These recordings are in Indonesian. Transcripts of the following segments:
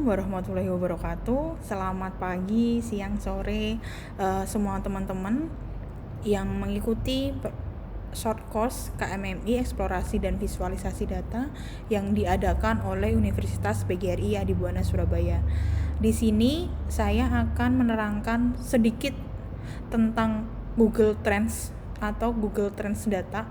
warahmatullahi wabarakatuh. Selamat pagi, siang, sore, semua teman-teman yang mengikuti short course KMMI Eksplorasi dan Visualisasi Data yang diadakan oleh Universitas PGRI Adibuana Surabaya. Di sini saya akan menerangkan sedikit tentang Google Trends atau Google Trends Data.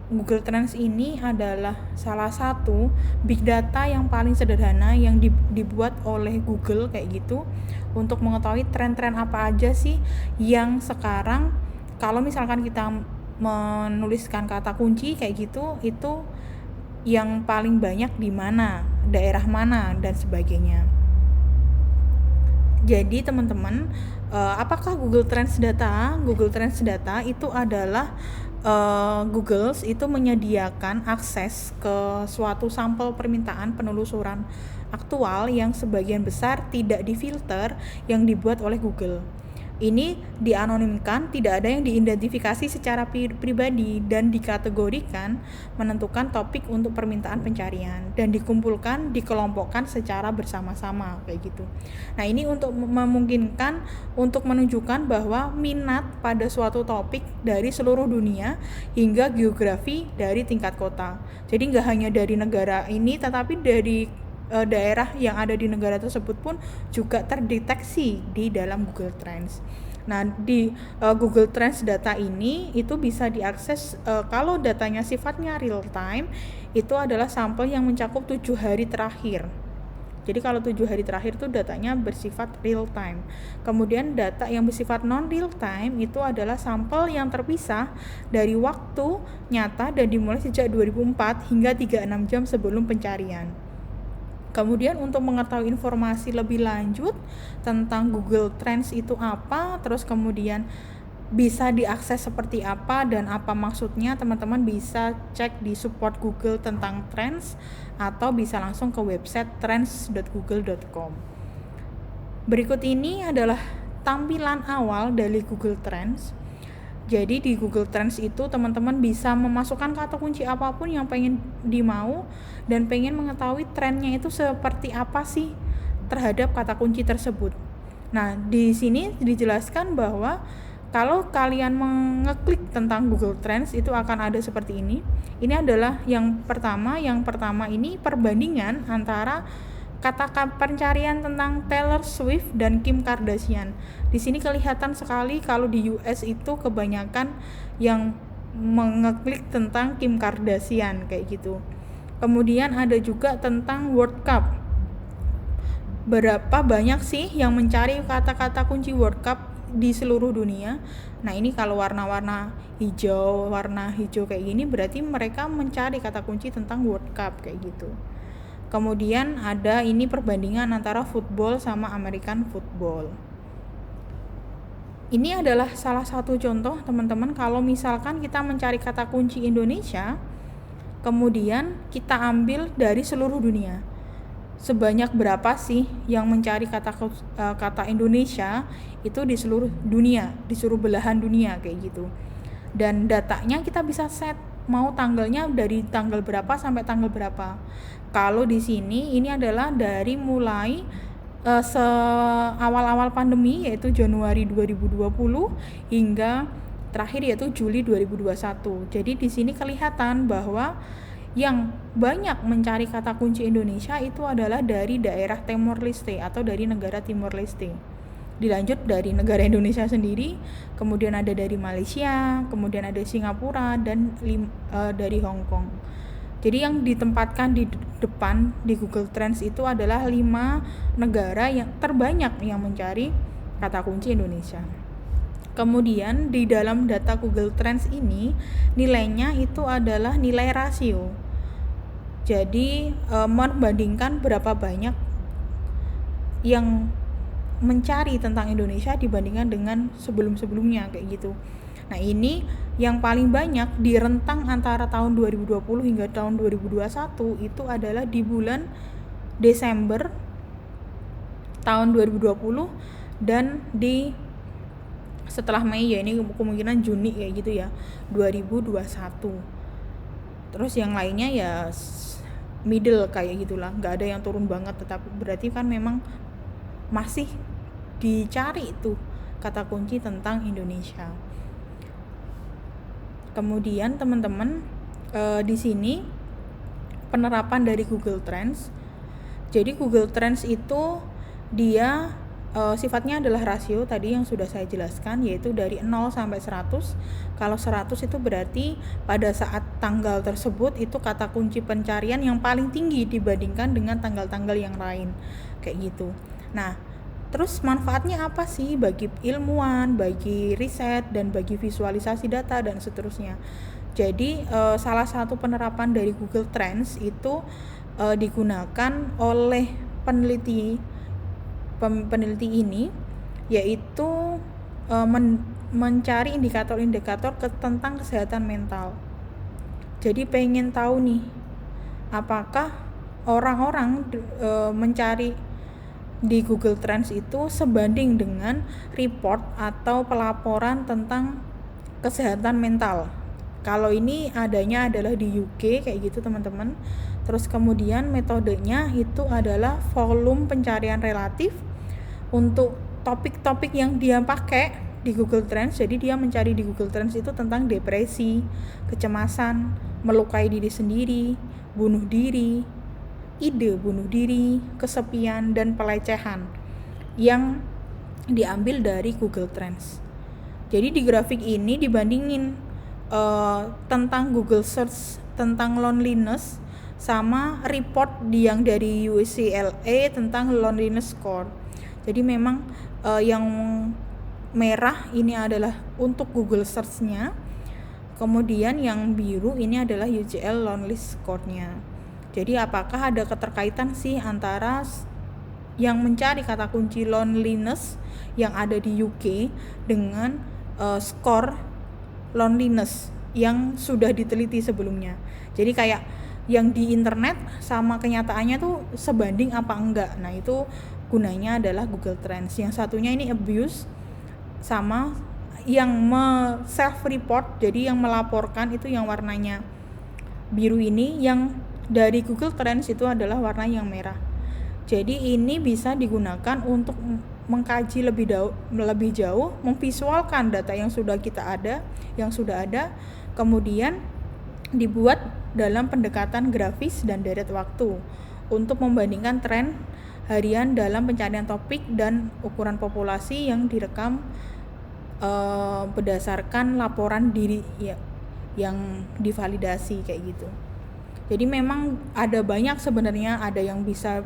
Google Trends ini adalah salah satu big data yang paling sederhana yang dibuat oleh Google kayak gitu untuk mengetahui tren-tren apa aja sih yang sekarang kalau misalkan kita menuliskan kata kunci kayak gitu itu yang paling banyak di mana, daerah mana dan sebagainya. Jadi teman-teman, apakah Google Trends Data? Google Trends Data itu adalah Google itu menyediakan akses ke suatu sampel permintaan penelusuran aktual yang sebagian besar tidak difilter yang dibuat oleh Google. Ini dianonimkan, tidak ada yang diidentifikasi secara pribadi dan dikategorikan menentukan topik untuk permintaan pencarian dan dikumpulkan, dikelompokkan secara bersama-sama kayak gitu. Nah, ini untuk memungkinkan untuk menunjukkan bahwa minat pada suatu topik dari seluruh dunia hingga geografi dari tingkat kota. Jadi nggak hanya dari negara ini tetapi dari daerah yang ada di negara tersebut pun juga terdeteksi di dalam Google Trends. Nah, di Google Trends data ini itu bisa diakses kalau datanya sifatnya real time, itu adalah sampel yang mencakup 7 hari terakhir. Jadi kalau 7 hari terakhir itu datanya bersifat real time. Kemudian data yang bersifat non real time itu adalah sampel yang terpisah dari waktu nyata dan dimulai sejak 2004 hingga 36 jam sebelum pencarian. Kemudian untuk mengetahui informasi lebih lanjut tentang Google Trends itu apa, terus kemudian bisa diakses seperti apa dan apa maksudnya, teman-teman bisa cek di support Google tentang Trends atau bisa langsung ke website trends.google.com. Berikut ini adalah tampilan awal dari Google Trends. Jadi di Google Trends itu teman-teman bisa memasukkan kata kunci apapun yang pengen dimau dan pengen mengetahui trennya itu seperti apa sih terhadap kata kunci tersebut. Nah, di sini dijelaskan bahwa kalau kalian mengeklik tentang Google Trends itu akan ada seperti ini. Ini adalah yang pertama ini perbandingan antara kata pencarian tentang Taylor Swift dan Kim Kardashian. Di sini kelihatan sekali kalau di US itu kebanyakan yang mengeklik tentang Kim Kardashian kayak gitu. Kemudian ada juga tentang World Cup. Berapa banyak sih yang mencari kata-kata kunci World Cup di seluruh dunia? Nah, ini kalau warna hijau kayak gini berarti mereka mencari kata kunci tentang World Cup kayak gitu. Kemudian ada ini perbandingan antara football sama American football. Ini adalah salah satu contoh teman-teman kalau misalkan kita mencari kata kunci Indonesia, kemudian kita ambil dari seluruh dunia. Sebanyak berapa sih yang mencari kata Indonesia itu di seluruh dunia, di seluruh belahan dunia kayak gitu. Dan datanya kita bisa set mau tanggalnya dari tanggal berapa sampai tanggal berapa. Kalau di sini ini adalah dari mulai awal-awal pandemi yaitu Januari 2020 hingga terakhir yaitu Juli 2021. Jadi di sini kelihatan bahwa yang banyak mencari kata kunci Indonesia itu adalah dari daerah Timor Leste atau dari negara Timor Leste. Dilanjut dari negara Indonesia sendiri, kemudian ada dari Malaysia, kemudian ada Singapura dan dari Hong Kong. Jadi yang ditempatkan di depan di Google Trends itu adalah 5 negara yang terbanyak yang mencari kata kunci Indonesia. Kemudian di dalam data Google Trends ini nilainya itu adalah nilai rasio. Jadi membandingkan berapa banyak yang mencari tentang Indonesia dibandingkan dengan sebelum-sebelumnya kayak gitu. Nah, ini yang paling banyak di rentang antara tahun 2020 hingga tahun 2021 itu adalah di bulan Desember tahun 2020 dan di setelah Mei ya ini kemungkinan Juni kayak gitu ya 2021. Terus yang lainnya ya middle kayak gitulah, nggak ada yang turun banget, tetapi berarti kan memang masih dicari tuh kata kunci tentang Indonesia. Kemudian teman-teman, di sini penerapan dari Google Trends. Jadi Google Trends itu dia sifatnya adalah rasio tadi yang sudah saya jelaskan, yaitu dari 0 sampai 100. Kalau 100 itu berarti pada saat tanggal tersebut itu kata kunci pencarian yang paling tinggi dibandingkan dengan tanggal-tanggal yang lain, kayak gitu. Nah, terus manfaatnya apa sih bagi ilmuwan, bagi riset, dan bagi visualisasi data dan seterusnya. Jadi salah satu penerapan dari Google Trends itu digunakan oleh peneliti ini, yaitu mencari indikator-indikator tentang kesehatan mental. Jadi pengen tahu nih, apakah orang-orang mencari di Google Trends itu sebanding dengan report atau pelaporan tentang kesehatan mental. Kalau ini adanya adalah di UK kayak gitu teman-teman. Terus kemudian metodenya itu adalah volume pencarian relatif untuk topik-topik yang dia pakai di Google Trends. Jadi dia mencari di Google Trends itu tentang depresi, kecemasan, melukai diri sendiri, bunuh diri, ide bunuh diri, kesepian, dan pelecehan yang diambil dari Google Trends. Jadi di grafik ini dibandingin tentang Google Search tentang loneliness sama report yang dari UCLA tentang loneliness score. Jadi memang yang merah ini adalah untuk Google Search-nya, kemudian yang biru ini adalah UCL loneliness score-nya. Jadi apakah ada keterkaitan sih antara yang mencari kata kunci loneliness yang ada di UK dengan skor loneliness yang sudah diteliti sebelumnya. Jadi kayak yang di internet sama kenyataannya tuh sebanding apa enggak. Nah itu gunanya adalah Google Trends. Yang satunya ini abuse, sama yang self report, jadi yang melaporkan itu yang warnanya biru ini, yang dari Google Trends itu adalah warna yang merah. Jadi ini bisa digunakan untuk mengkaji lebih jauh, memvisualkan data yang sudah ada, kemudian dibuat dalam pendekatan grafis dan deret waktu untuk membandingkan tren harian dalam pencarian topik dan ukuran populasi yang direkam berdasarkan laporan diri ya, yang divalidasi kayak gitu. Jadi memang ada banyak sebenarnya, ada yang bisa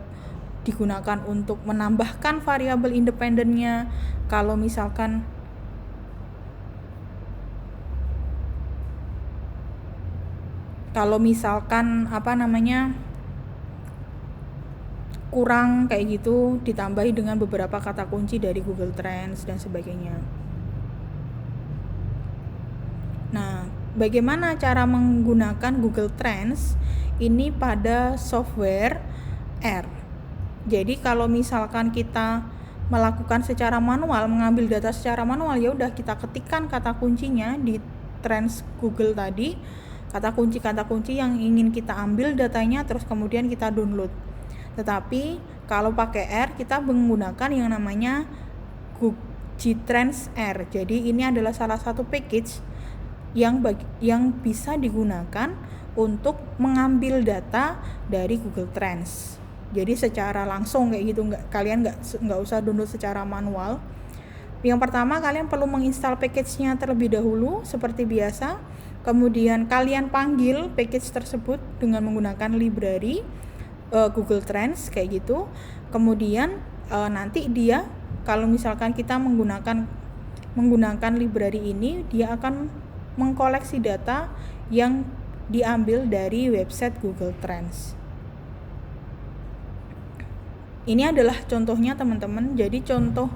digunakan untuk menambahkan variabel independennya. Kalau misalkan kurang kayak gitu, ditambahi dengan beberapa kata kunci dari Google Trends dan sebagainya. Nah, bagaimana cara menggunakan Google Trends ini pada software R? Jadi kalau misalkan kita melakukan secara manual, mengambil data secara manual, ya udah kita ketikkan kata kuncinya di Trends Google tadi, kata kunci yang ingin kita ambil datanya, terus kemudian kita download. Tetapi kalau pakai R, kita menggunakan yang namanya Gtrends R. Jadi ini adalah salah satu package yang bisa digunakan untuk mengambil data dari Google Trends. Jadi secara langsung kayak gitu, kalian nggak usah download secara manual. Yang pertama, kalian perlu menginstal package-nya terlebih dahulu seperti biasa. Kemudian kalian panggil package tersebut dengan menggunakan library Google Trends kayak gitu. Kemudian nanti dia, kalau misalkan kita menggunakan library ini, dia akan mengkoleksi data yang diambil dari website Google Trends. Ini adalah contohnya teman-teman. Jadi contoh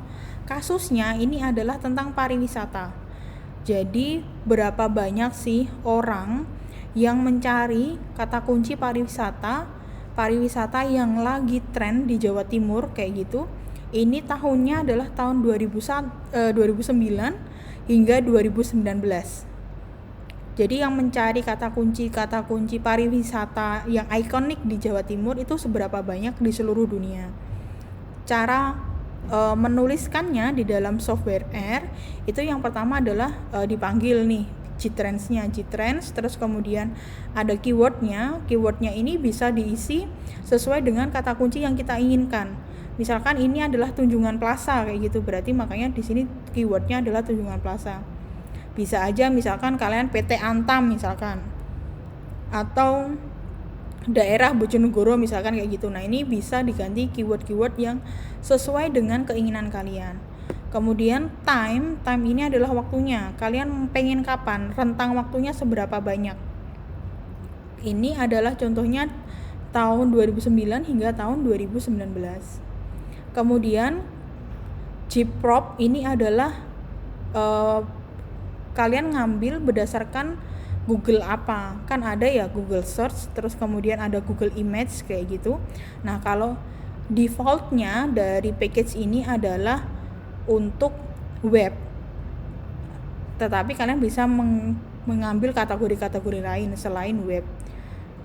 kasusnya ini adalah tentang pariwisata. Jadi berapa banyak sih orang yang mencari kata kunci pariwisata yang lagi tren di Jawa Timur kayak gitu. Ini tahunnya adalah tahun 2009 hingga 2019. Jadi yang mencari kata kunci pariwisata yang ikonik di Jawa Timur itu seberapa banyak di seluruh dunia. Cara menuliskannya di dalam software R itu yang pertama adalah dipanggil nih Gtrends, terus kemudian ada keywordnya ini bisa diisi sesuai dengan kata kunci yang kita inginkan. Misalkan ini adalah Tunjungan Plaza kayak gitu, berarti makanya di sini keywordnya adalah Tunjungan Plaza. Bisa aja misalkan kalian PT Antam misalkan, atau daerah Bojonegoro misalkan kayak gitu. Nah ini bisa diganti keyword-keyword yang sesuai dengan keinginan kalian. Kemudian time ini adalah waktunya, kalian pengen kapan, rentang waktunya seberapa banyak. Ini adalah contohnya tahun 2009 hingga tahun 2019. Kemudian gprop ini adalah kalian ngambil berdasarkan Google apa, kan ada ya Google Search, terus kemudian ada Google Image kayak gitu. Nah kalau defaultnya dari package ini adalah untuk web, tetapi kalian bisa mengambil kategori-kategori lain selain web.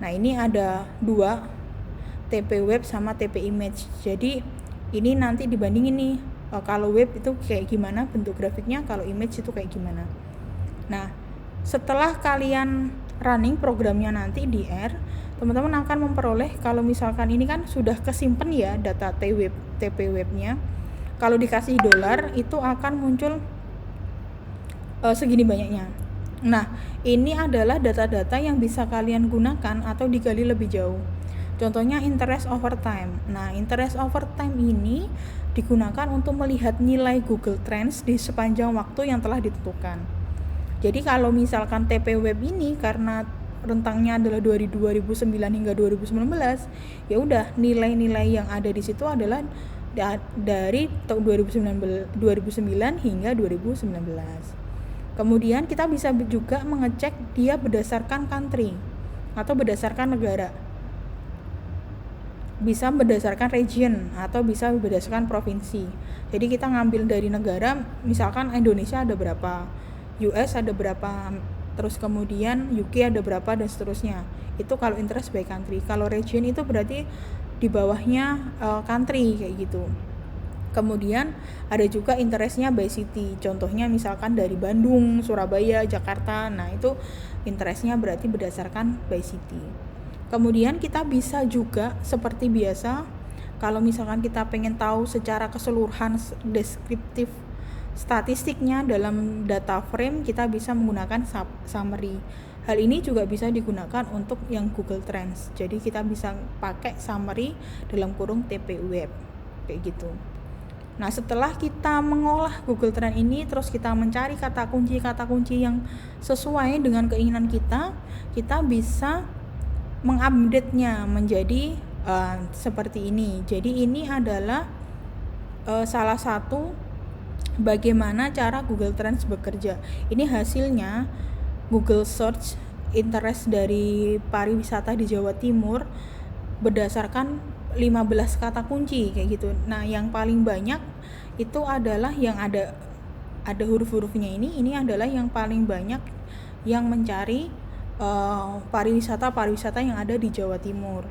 Nah ini ada dua, TP web sama TP image. Jadi ini nanti dibandingin nih, kalau web itu kayak gimana bentuk grafiknya, kalau image itu kayak gimana. Nah setelah kalian running programnya nanti di R, teman-teman akan memperoleh, kalau misalkan ini kan sudah kesimpan ya data TP webnya, kalau dikasih $, itu akan muncul segini banyaknya. Nah ini adalah data-data yang bisa kalian gunakan atau digali lebih jauh. Contohnya interest over time. Nah interest over time ini digunakan untuk melihat nilai Google Trends di sepanjang waktu yang telah ditentukan. Jadi kalau misalkan TP web ini karena rentangnya adalah dari 2009 hingga 2019, ya udah nilai-nilai yang ada di situ adalah dari tahun 2009 hingga 2019. Kemudian kita bisa juga mengecek dia berdasarkan country atau berdasarkan negara. Bisa berdasarkan region atau bisa berdasarkan provinsi. Jadi kita ngambil dari negara, misalkan Indonesia ada berapa, US ada berapa, terus kemudian UK ada berapa, dan seterusnya. Itu kalau interest by country. Kalau region itu berarti di bawahnya country kayak gitu. Kemudian ada juga interestnya by city. Contohnya misalkan dari Bandung, Surabaya, Jakarta. Nah itu interestnya berarti berdasarkan by city. Kemudian kita bisa juga seperti biasa, kalau misalkan kita pengen tahu secara keseluruhan deskriptif statistiknya dalam data frame, kita bisa menggunakan summary. Hal ini juga bisa digunakan untuk yang Google Trends. Jadi kita bisa pakai summary dalam kurung TP web kayak gitu. Nah setelah kita mengolah Google Trends ini, terus kita mencari kata kunci yang sesuai dengan keinginan kita bisa mengupdate-nya menjadi seperti ini. Jadi ini adalah salah satu bagaimana cara Google Trends bekerja. Ini hasilnya Google Search interest dari pariwisata di Jawa Timur berdasarkan 15 kata kunci kayak gitu. Nah yang paling banyak itu adalah yang ada huruf-hurufnya ini adalah yang paling banyak yang mencari pariwisata yang ada di Jawa Timur.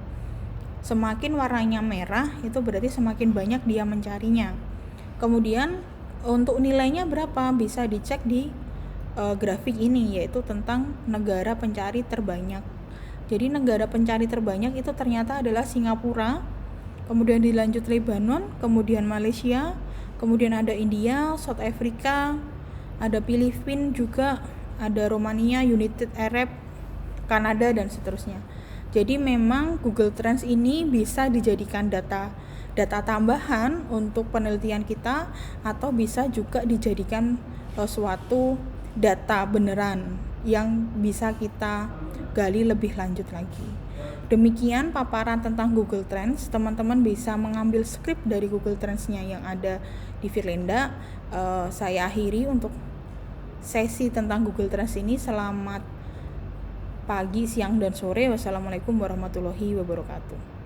Semakin warnanya merah itu berarti semakin banyak dia mencarinya. Kemudian untuk nilainya berapa bisa dicek di grafik ini, yaitu tentang negara pencari terbanyak. Jadi negara pencari terbanyak itu ternyata adalah Singapura, kemudian dilanjut Lebanon, kemudian Malaysia, kemudian ada India, South Africa, ada Filipina juga, ada Romania, United Arab, Kanada, dan seterusnya. Jadi memang Google Trends ini bisa dijadikan data tambahan untuk penelitian kita, atau bisa juga dijadikan suatu data beneran yang bisa kita gali lebih lanjut lagi. Demikian paparan tentang Google Trends. Teman-teman bisa mengambil script dari Google Trends-nya yang ada di Firlenda. Saya akhiri untuk sesi tentang Google Trends ini. Selamat pagi, siang, dan sore. Wassalamualaikum warahmatullahi wabarakatuh.